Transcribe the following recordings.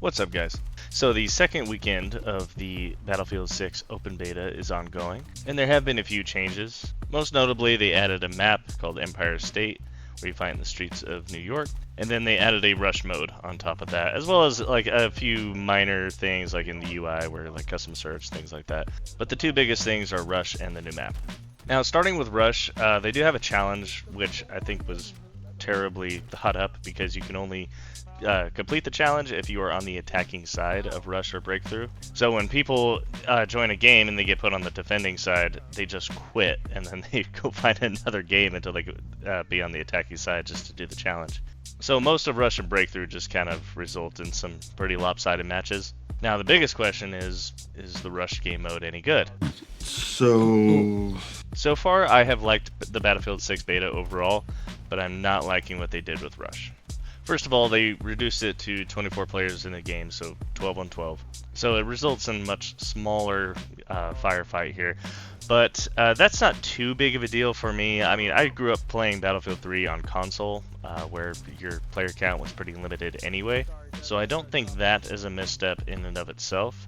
What's up, guys? So the second weekend of the Battlefield 6 open beta is ongoing, and there have been a few changes. Most notably, they added a map called Empire State, where you fight in the streets of New York, and then they added a rush mode on top of that, as well as like a few minor things like in the UI where like custom search, things like that. But the two biggest things are rush and the new map. Now, starting with rush, they do have a challenge, which I think was terribly thought up because you can only complete the challenge if you are on the attacking side of rush or breakthrough. So when people join a game and they get put on the defending side, they just quit and then they go find another game until they be on the attacking side just to do the challenge. So most of rush and breakthrough just kind of result in some pretty lopsided matches. Now the biggest question is the rush game mode any good? So far I have liked the Battlefield 6 beta overall, but I'm not liking what they did with rush. First of all, they reduced it to 24 players in a game, so 12 on 12. So it results in much smaller firefight here. But that's not too big of a deal for me. I mean, I grew up playing Battlefield 3 on console, where your player count was pretty limited anyway. So I don't think that is a misstep in and of itself.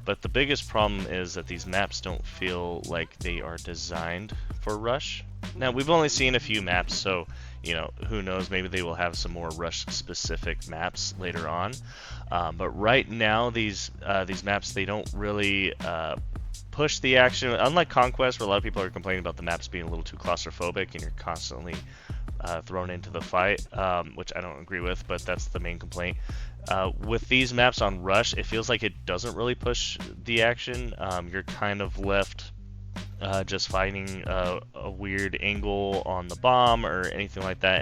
But the biggest problem is that these maps don't feel like they are designed for rush. Now, we've only seen a few maps, so you know, who knows, maybe they will have some more rush-specific maps later on. But right now, these maps, they don't really push the action. Unlike Conquest, where a lot of people are complaining about the maps being a little too claustrophobic and you're constantly thrown into the fight, which I don't agree with, but that's the main complaint. With these maps on Rush, it feels like it doesn't really push the action. You're kind of left just fighting a weird angle on the bomb or anything like that,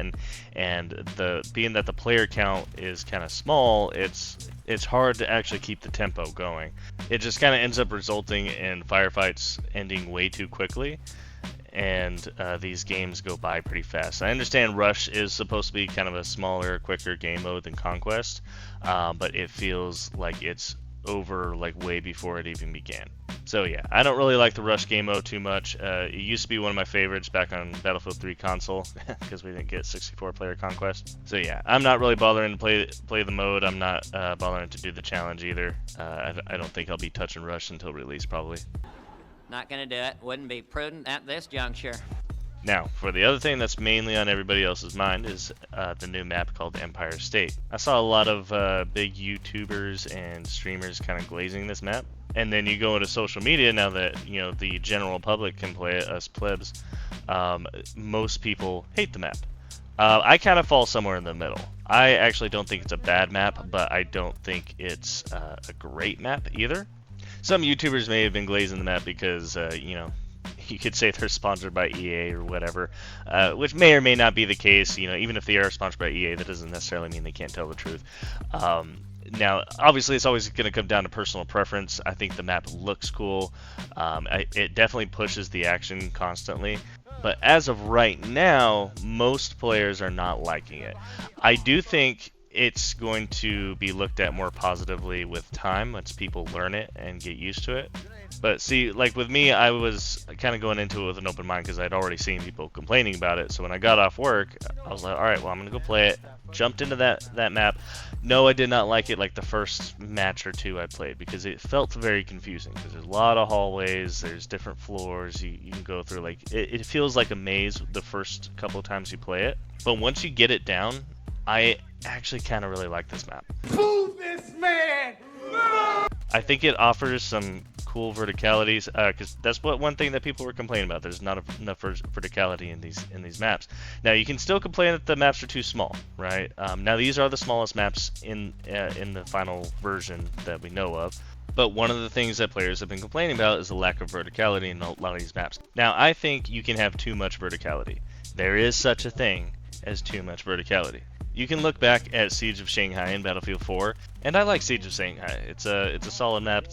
and being that the player count is kind of small, it's hard to actually keep the tempo going. It just kind of ends up resulting in firefights ending way too quickly, and these games go by pretty fast. I understand Rush is supposed to be kind of a smaller, quicker game mode than Conquest, but it feels like it's over like way before it even began. So yeah, I don't really like the Rush game mode too much. It used to be one of my favorites back on Battlefield 3 console because we didn't get 64 player Conquest. So yeah, I'm not really bothering to play the mode. I'm not bothering to do the challenge either. I don't think I'll be touching Rush until release probably. Not gonna do it. Wouldn't be prudent at this juncture. Now, for the other thing that's mainly on everybody else's mind is the new map called Empire State. I saw a lot of big YouTubers and streamers kind of glazing this map. And then you go into social media now that, you know, the general public can play it, us plebs. Most people hate the map. I kind of fall somewhere in the middle. I actually don't think it's a bad map, but I don't think it's a great map either. Some YouTubers may have been glazing the map because, you know, you could say they're sponsored by EA or whatever, which may or may not be the case. You know, even if they are sponsored by EA, that doesn't necessarily mean they can't tell the truth. Now, obviously, it's always going to come down to personal preference. I think the map looks cool. It definitely pushes the action constantly. But as of right now, most players are not liking it. I do think it's going to be looked at more positively with time once people learn it and get used to it. But see, like with me, I was kind of going into it with an open mind because I'd already seen people complaining about it. So when I got off work, I was like, all right, well, I'm going to go play it. Jumped into that map. No, I did not like it like the first match or two I played because it felt very confusing because there's a lot of hallways, there's different floors you can go through. Like it feels like a maze the first couple of times you play it. But once you get it down, I actually kind of really like this map. Move this man! I think it offers some cool verticalities because that's one thing that people were complaining about. There's not enough verticality in these maps. Now you can still complain that the maps are too small, right? Now these are the smallest maps in the final version that we know of. But one of the things that players have been complaining about is the lack of verticality in a lot of these maps. Now I think you can have too much verticality. There is such a thing as too much verticality. You can look back at Siege of Shanghai in Battlefield 4, and I like Siege of Shanghai. It's a solid map.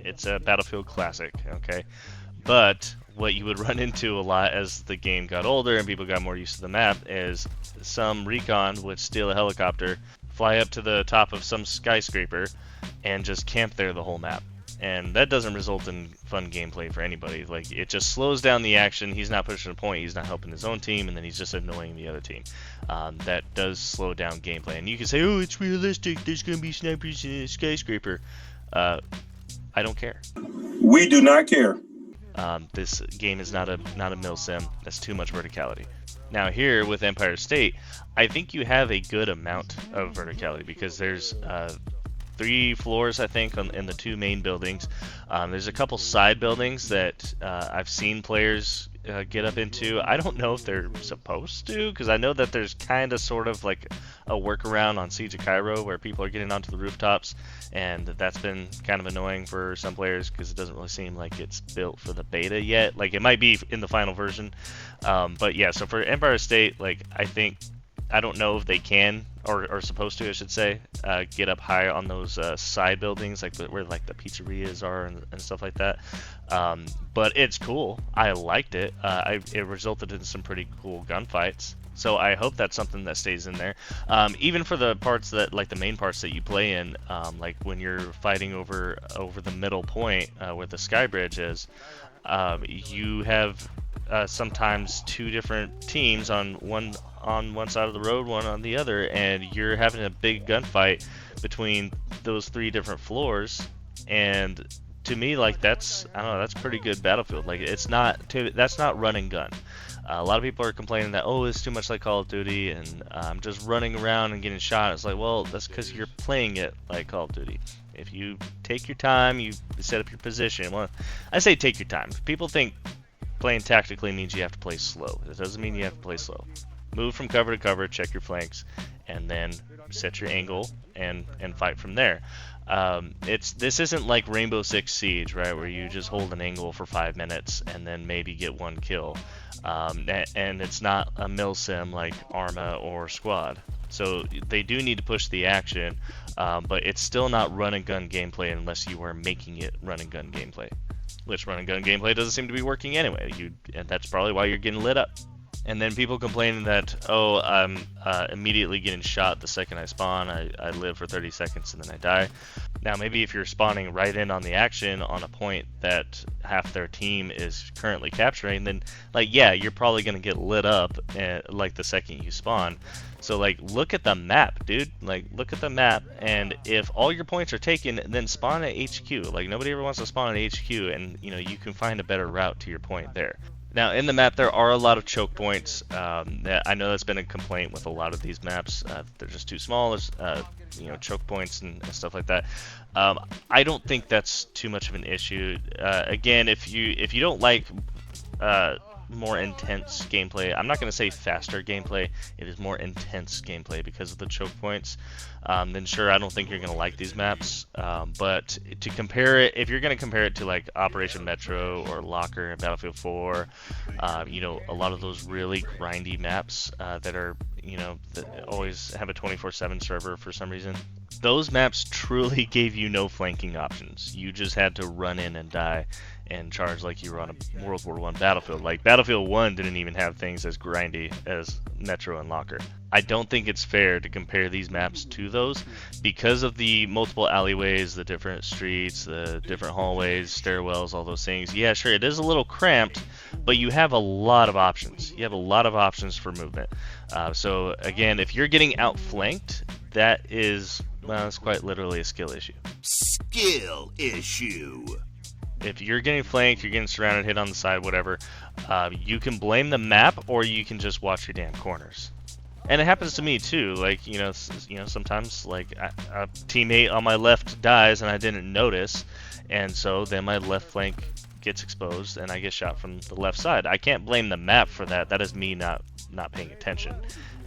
It's a Battlefield classic. Okay, but what you would run into a lot as the game got older and people got more used to the map is some recon would steal a helicopter, fly up to the top of some skyscraper, and just camp there the whole map. and that doesn't result in fun gameplay for anybody. Like, it just slows down the action. He's not pushing a point, he's not helping his own team, and then he's just annoying the other team. That does slow down gameplay. And you can say, oh, it's realistic, there's gonna be snipers in a skyscraper. I don't care. We do not care. This game is not a mill sim. That's too much verticality. Now here with Empire State, I think you have a good amount of verticality because there's 3 floors, I think, in the 2 main buildings. There's a couple side buildings that I've seen players get up into. I don't know if they're supposed to, because I know that there's kind of sort of like a workaround on Siege of Cairo where people are getting onto the rooftops, and that's been kind of annoying for some players because it doesn't really seem like it's built for the beta yet. Like, it might be in the final version, but yeah. So for Empire State, like, I don't know if they can or are supposed to, I should say, get up high on those side buildings, like where like the pizzerias are and stuff like that. But it's cool. I liked it. It resulted in some pretty cool gunfights. So I hope that's something that stays in there. Even for the parts that, like the main parts that you play in, like when you're fighting over the middle point where the sky bridge is, you have sometimes 2 different teams on one side of the road, one on the other, and you're having a big gunfight between those 3 different floors. And to me, like, that's pretty good Battlefield. Like, that's not run and gun. A lot of people are complaining that, oh, it's too much like Call of Duty, and I'm just running around and getting shot. It's like, well, that's because you're playing it like Call of Duty. If you take your time, you set up your position. Well, I say take your time. People think playing tactically means you have to play slow. It doesn't mean you have to play slow. Move from cover to cover, check your flanks, and then set your angle and fight from there. This isn't like Rainbow Six Siege, right, where you just hold an angle for 5 minutes and then maybe get 1 kill. And it's not a mill sim like Arma or Squad. So they do need to push the action, but it's still not run and gun gameplay unless you are making it run and gun gameplay. Which run and gun gameplay doesn't seem to be working anyway. And that's probably why you're getting lit up. And then people complaining that, oh, I'm immediately getting shot the second I spawn. I live for 30 seconds and then I die. Now, maybe if you're spawning right in on the action on a point that half their team is currently capturing, then, like, yeah, you're probably going to get lit up like the second you spawn. So, like, look at the map, dude. Like, look at the map, and if all your points are taken, then spawn at HQ. Like, nobody ever wants to spawn at HQ, and, you know, you can find a better route to your point there. Now, in the map, there are a lot of choke points. I know that's been a complaint with a lot of these maps. They're just too small. There's, you know, choke points and stuff like that. I don't think that's too much of an issue. Again, if you don't like more intense gameplay, I'm not going to say faster gameplay, it is more intense gameplay because of the choke points, then sure, I don't think you're going to like these maps. But to compare it, if you're going to compare it to like Operation Metro or Locker and Battlefield 4, you know, a lot of those really grindy maps that are, you know, that always have a 24/7 server for some reason, those maps truly gave you no flanking options. You just had to run in and die and charge like you were on a World War I battlefield. Like, Battlefield 1 didn't even have things as grindy as Metro and Locker. I don't think it's fair to compare these maps to those because of the multiple alleyways, the different streets, the different hallways, stairwells, all those things. Yeah, sure, it is a little cramped, but you have a lot of options. You have a lot of options for movement. So again, if you're getting outflanked, that is, well, it's quite literally a skill issue. Skill issue. If you're getting flanked, you're getting surrounded, hit on the side, whatever, you can blame the map, or you can just watch your damn corners. And it happens to me too. Like, you know, sometimes like a teammate on my left dies and I didn't notice, and so then my left flank gets exposed and I get shot from the left side. I can't blame the map for that. That is me not paying attention.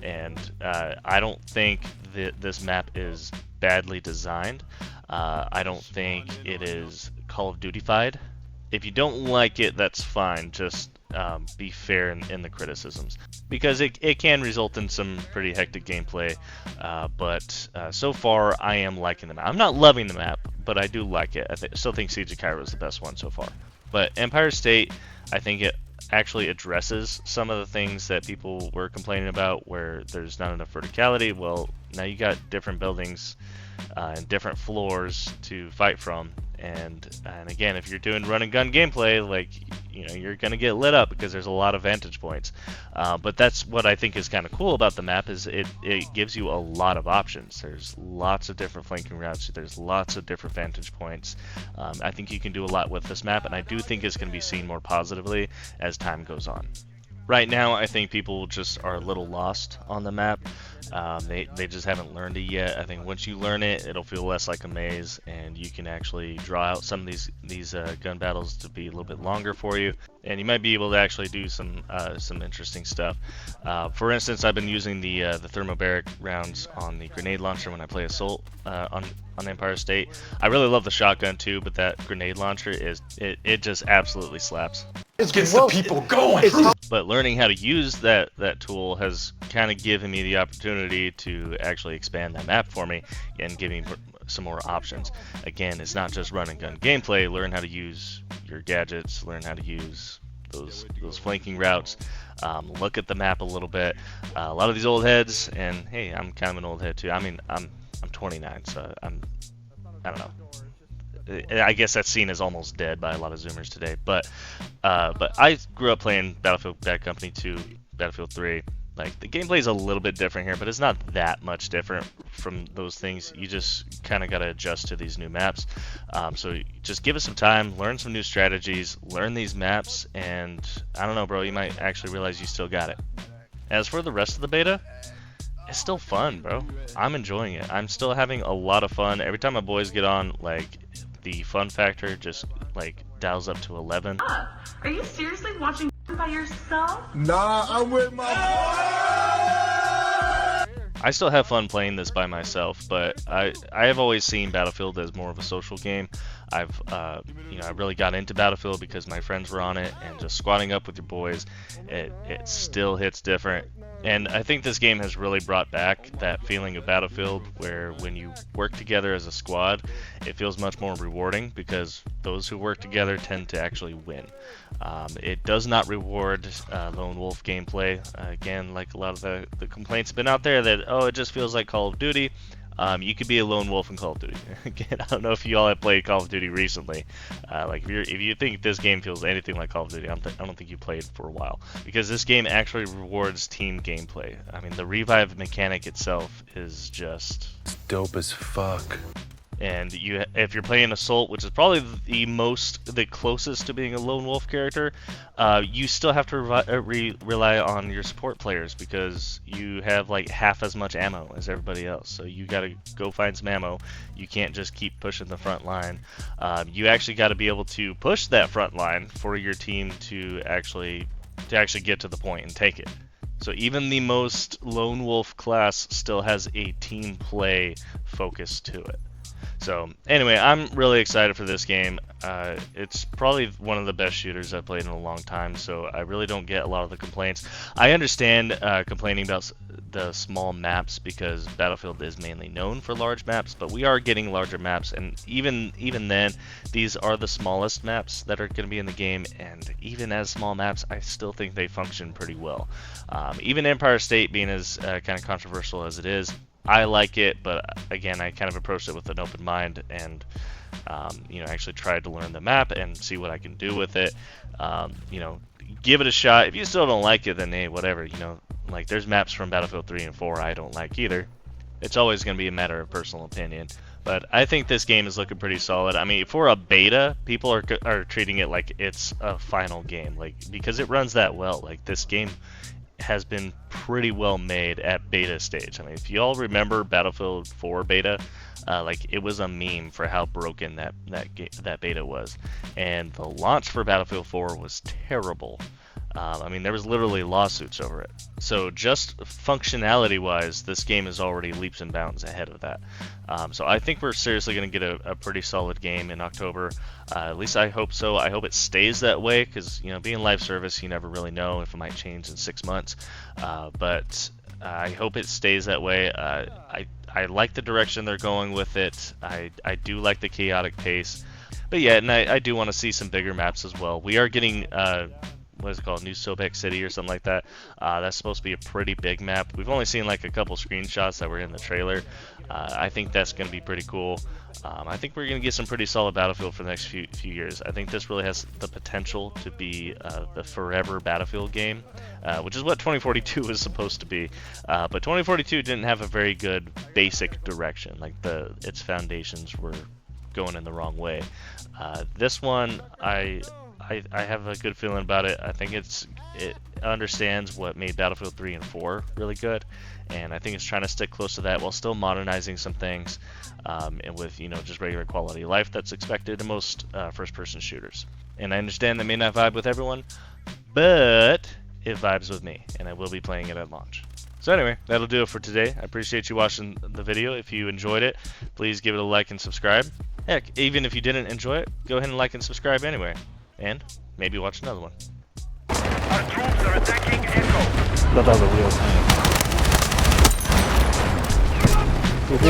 And I don't think that this map is badly designed. I don't think it is Call of Duty-fied. If you don't like it, that's fine. Just be fair in the criticisms, because it can result in some pretty hectic gameplay. But so far, I am liking the map. I'm not loving the map, but I do like it. I still think Siege of Cairo is the best one so far. But Empire State, I think it actually addresses some of the things that people were complaining about, where there's not enough verticality. Well, now you got different buildings and different floors to fight from, And again, if you're doing run and gun gameplay, like, you're gonna get lit up because there's a lot of vantage points. But that's what I think is kind of cool about the map, is it gives you a lot of options. There's lots of different flanking routes. There's lots of different vantage points. I think you can do a lot with this map, and I do think it's going to be seen more positively as time goes on. Right now, I think people just are a little lost on the map. They just haven't learned it yet. I think once you learn it, it'll feel less like a maze, and you can actually draw out some of these gun battles to be a little bit longer for you, and you might be able to actually do some interesting stuff. For instance, I've been using the thermobaric rounds on the grenade launcher when I play Assault on Empire State. I really love the shotgun too, but that grenade launcher it just absolutely slaps. It gets the people going. But learning how to use that tool has kind of given me the opportunity to actually expand that map for me and give me some more options. Again, it's not just run and gun gameplay. Learn how to use your gadgets. Learn how to use those flanking routes. Look at the map a little bit. A lot of these old heads, and hey, I'm kind of an old head too. I mean, I'm 29, so I don't know. I guess that's seen as almost dead by a lot of Zoomers today, but I grew up playing Battlefield Bad Company 2, Battlefield 3. Like, the gameplay is a little bit different here, but it's not that much different from those things. You just kind of got to adjust to these new maps. So just give it some time, learn some new strategies, learn these maps, and I don't know, bro, you might actually realize you still got it. As for the rest of the beta, it's still fun, bro. I'm enjoying it. I'm still having a lot of fun. Every time my boys get on, like, the fun factor just like dials up to 11. Are you seriously watching by yourself? Nah, I'm with my I still have fun playing this by myself, but I have always seen Battlefield as more of a social game. I really got into Battlefield because my friends were on it, and just squatting up with your boys, it still hits different. And I think this game has really brought back that feeling of Battlefield, where when you work together as a squad, it feels much more rewarding because those who work together tend to actually win. It does not reward lone wolf gameplay. Again, like a lot of the complaints have been out there that, oh, it just feels like Call of Duty. You could be a lone wolf in Call of Duty. Again, I don't know if you all have played Call of Duty recently. Like if you think this game feels anything like Call of Duty, I don't think you played for a while, because this game actually rewards team gameplay. I mean, the revive mechanic itself is just Dope as fuck. And if you're playing Assault, which is probably the closest to being a lone wolf character, you still have to rely on your support players, because you have like half as much ammo as everybody else. So you got to go find some ammo. You can't just keep pushing the front line. You actually got to be able to push that front line for your team to actually get to the point and take it. So even the most lone wolf class still has a team play focus to it. So anyway, I'm really excited for this game. It's probably one of the best shooters I've played in a long time, so I really don't get a lot of the complaints. I understand complaining about the small maps, because Battlefield is mainly known for large maps, but we are getting larger maps, and even then, these are the smallest maps that are going to be in the game, and even as small maps, I still think they function pretty well. Even Empire State being as kind of controversial as it is, I like it, but again, I kind of approached it with an open mind, and actually tried to learn the map and see what I can do with it. Give it a shot. If you still don't like it, then hey, whatever. Like, there's maps from Battlefield 3 and 4 I don't like either. It's always going to be a matter of personal opinion. But I think this game is looking pretty solid. I mean, for a beta, people are treating it like it's a final game, like, because it runs that well. Like, this game has been pretty well made at beta stage. I mean, if you all remember Battlefield 4 beta, like, it was a meme for how broken that beta was, and the launch for Battlefield 4 was terrible. I mean, there was literally lawsuits over it. So just functionality-wise, this game is already leaps and bounds ahead of that. So I think we're seriously going to get a pretty solid game in October. At least I hope so. I hope it stays that way, because, being live service, you never really know if it might change in 6 months. But I hope it stays that way. I like the direction they're going with it. I do like the chaotic pace. But yeah, and I do want to see some bigger maps as well. We are getting what is it called, New Sobek City or something like that. That's supposed to be a pretty big map. We've only seen like a couple screenshots that were in the trailer. I think that's going to be pretty cool. I think we're going to get some pretty solid Battlefield for the next few years. I think this really has the potential to be the forever Battlefield game, which is what 2042 was supposed to be. But 2042 didn't have a very good basic direction. Like its foundations were going in the wrong way. This one, I have a good feeling about it. I think it understands what made Battlefield 3 and 4 really good, and I think it's trying to stick close to that while still modernizing some things, and with just regular quality of life that's expected in most first-person shooters. And I understand that may not vibe with everyone, but it vibes with me, and I will be playing it at launch. So anyway, that'll do it for today. I appreciate you watching the video. If you enjoyed it, please give it a like and subscribe. Heck, even if you didn't enjoy it, go ahead and like and subscribe anyway. And maybe watch another one. Our troops are attacking Echo. That was a real thing.